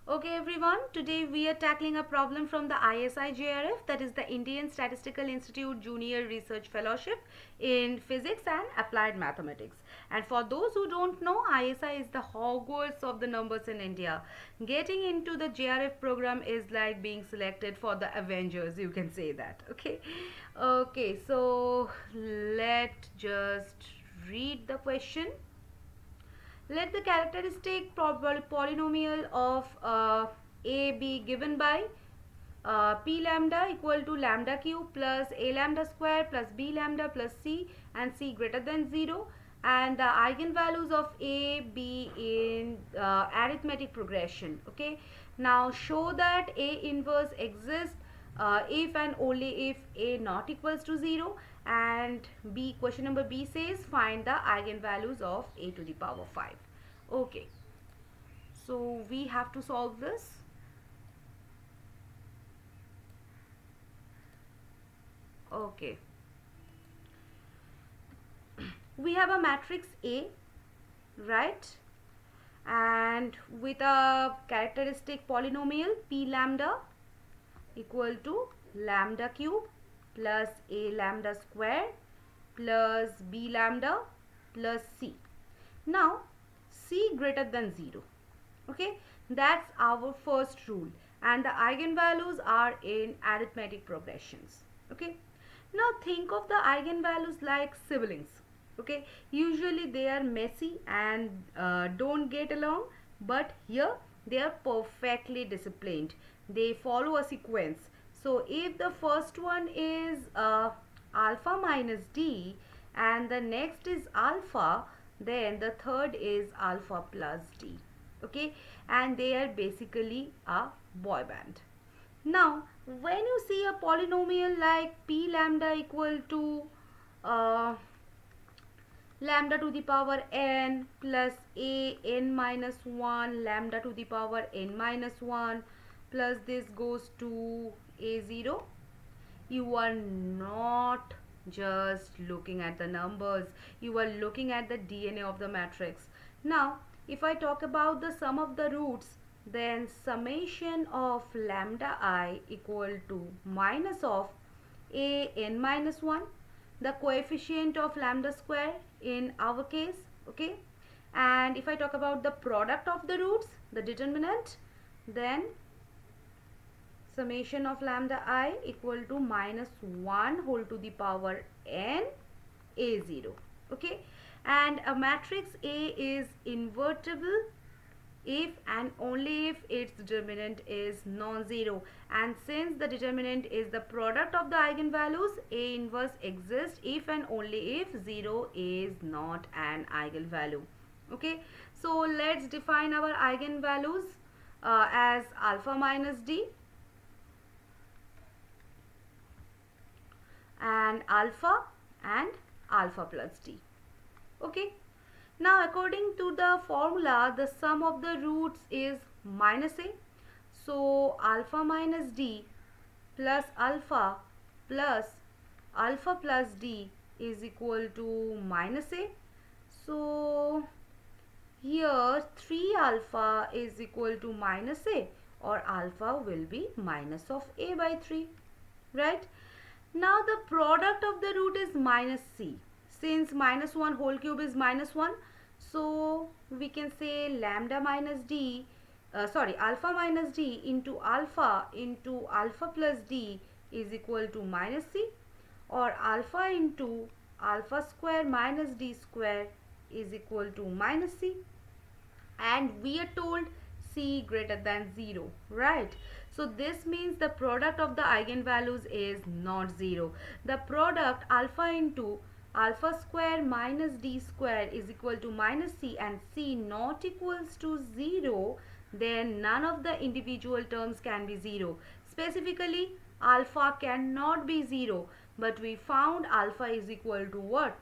Okay everyone, today we are tackling a problem from the ISI JRF, that is the Indian Statistical Institute Junior Research Fellowship in Physics and Applied Mathematics. And for those who don't know, ISI is the Hogwarts of the numbers in India. Getting into the JRF program is like being selected for the Avengers, you can say that. Okay, so let's just read the question. Let the characteristic polynomial of a be given by p lambda equal to lambda cube plus a lambda square plus b lambda plus c and c greater than 0, and the eigenvalues of a be in arithmetic progression. Okay, now show that a inverse exists if and only if a not equals to 0, and b, question number b says find the eigenvalues of a to the power 5. Okay, so we have to solve this. Okay, we have a matrix A, right, and with a characteristic polynomial p lambda equal to lambda cube plus a lambda square plus b lambda plus c. Now c greater than 0. Okay, that's our first rule, and the eigenvalues are in arithmetic progressions. Okay, now think of the eigenvalues like siblings. Okay, usually they are messy and don't get along, but here they are perfectly disciplined. They follow a sequence. So if the first one is alpha minus d and the next is alpha, then the third is alpha plus d. Okay, and they are basically a boy band. Now when you see a polynomial like p lambda equal to lambda to the power n plus a n minus 1 lambda to the power n minus 1 plus this goes to a0, you are not just looking at the numbers, you are looking at the DNA of the matrix. Now if I talk about the sum of the roots, then summation of lambda I equal to minus of a n minus 1, the coefficient of lambda square in our case. Okay, and if I talk about the product of the roots, the determinant, then summation of lambda I equal to minus 1 whole to the power n a0. Okay, and a matrix A is invertible if and only if its determinant is non-zero, and since the determinant is the product of the eigenvalues, A inverse exists if and only if 0 is not an eigenvalue. Okay, so let's define our eigenvalues as alpha minus d and alpha plus d. Okay, now according to the formula, the sum of the roots is minus a, so alpha minus d plus alpha plus d is equal to minus a. So here 3 alpha is equal to minus a, or alpha will be minus of a by 3, right? Now the product of the root is minus c. Since minus 1 whole cube is minus 1, so we can say lambda minus d, alpha minus d into alpha plus d is equal to minus c, or alpha into alpha square minus d square is equal to minus c, and we are told c greater than 0, right? So this means the product of the eigenvalues is not 0. The product alpha into alpha square minus d square is equal to minus c, and c not equals to 0, then none of the individual terms can be 0. Specifically, alpha cannot be 0, but we found alpha is equal to what?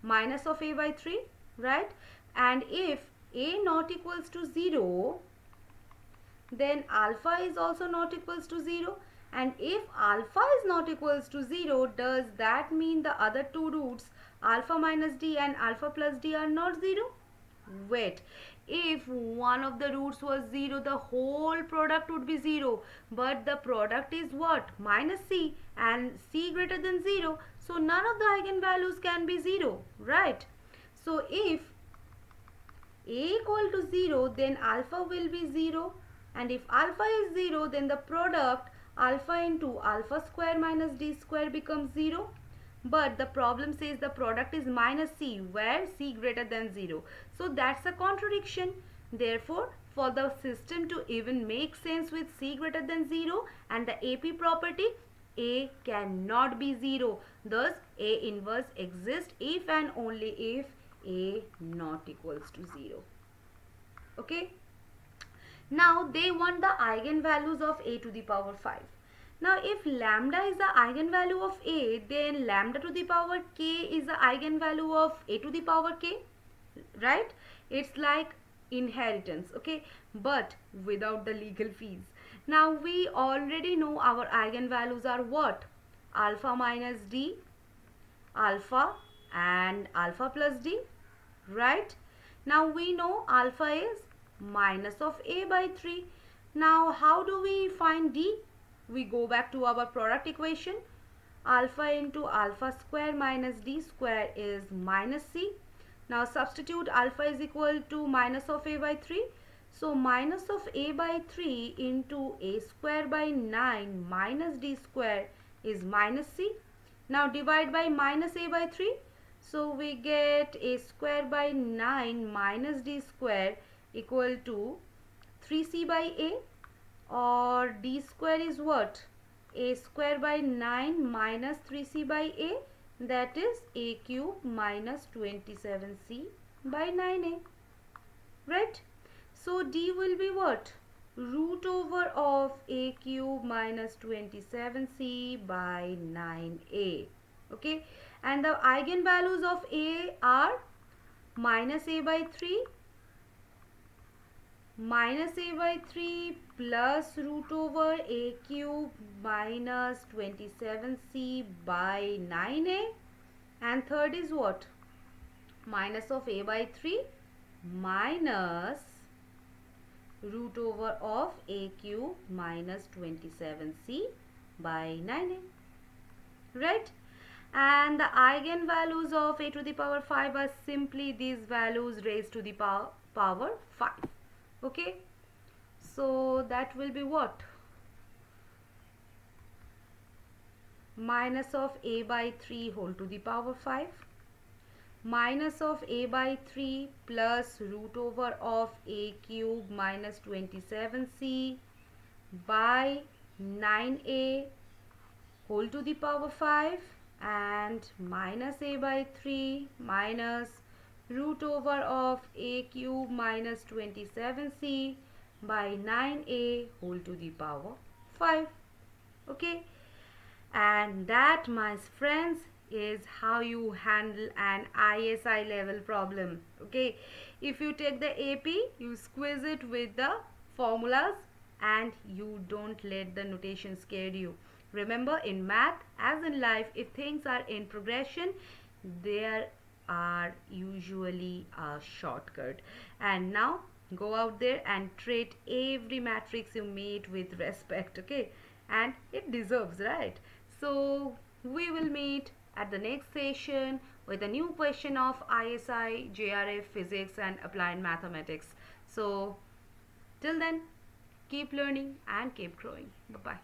Minus of a by 3, right? And if a not equals to 0, then alpha is also not equals to 0, and if alpha is not equals to 0, does that mean the other two roots alpha minus d and alpha plus d are not 0? Wait, If one of the roots was 0, the whole product would be 0. But the product is what? Minus c, and c greater than 0. So none of the eigenvalues can be 0, right? So if a equal to 0, then alpha will be 0. And if alpha is 0, then the product alpha into alpha square minus d square becomes 0. But the problem says the product is minus c, where c greater than 0. So that's a contradiction. Therefore, for the system to even make sense with c greater than 0 and the AP property, a cannot be 0. Thus, A inverse exists if and only if a not equals to 0. Okay. Now they want the eigenvalues of a to the power 5. Now if lambda is the eigenvalue of a, then lambda to the power k is the eigenvalue of a to the power k, right? It's like inheritance, okay, but without the legal fees. Now we already know our eigenvalues are what? Alpha minus d, alpha and alpha plus d, right? Now we know alpha is minus of a by 3. Now how do we find d? We go back to our product equation. Alpha into alpha square minus d square is minus c. Now substitute alpha is equal to minus of a by 3. So minus of a by 3 into a square by 9 minus d square is minus c. Now divide by minus a by 3. So we get a square by 9 minus d square equal to 3c by a, or d square is what? A square by 9 minus 3c by a, that is a cube minus 27c by 9a, right? So d will be what? Root over of a cube minus 27c by 9a, okay? And the eigenvalues of a are minus a by 3, minus a by 3 plus root over a cube minus 27c by 9a, and third is what? Minus of a by 3 minus root over of a cube minus 27c by 9a, right? And the eigenvalues of a to the power 5 are simply these values raised to the power 5. Okay, so that will be what? Minus of a by 3 whole to the power 5, minus of a by 3 plus root over of a cube minus 27c by 9a whole to the power 5, and minus a by 3 minus root over of a cube minus 27c by 9a whole to the power 5. Okay, and that, my friends, is how you handle an ISI level problem. Okay, if you take the AP, you squeeze it with the formulas and you don't let the notation scare you. Remember, in math as in life, if things are in progression, there are usually a shortcut. And now go out there and treat every matrix you meet with respect, okay? And it deserves, right? So we will meet at the next session with a new question of ISI JRF physics and applied mathematics. So till then, keep learning and keep growing. Bye bye.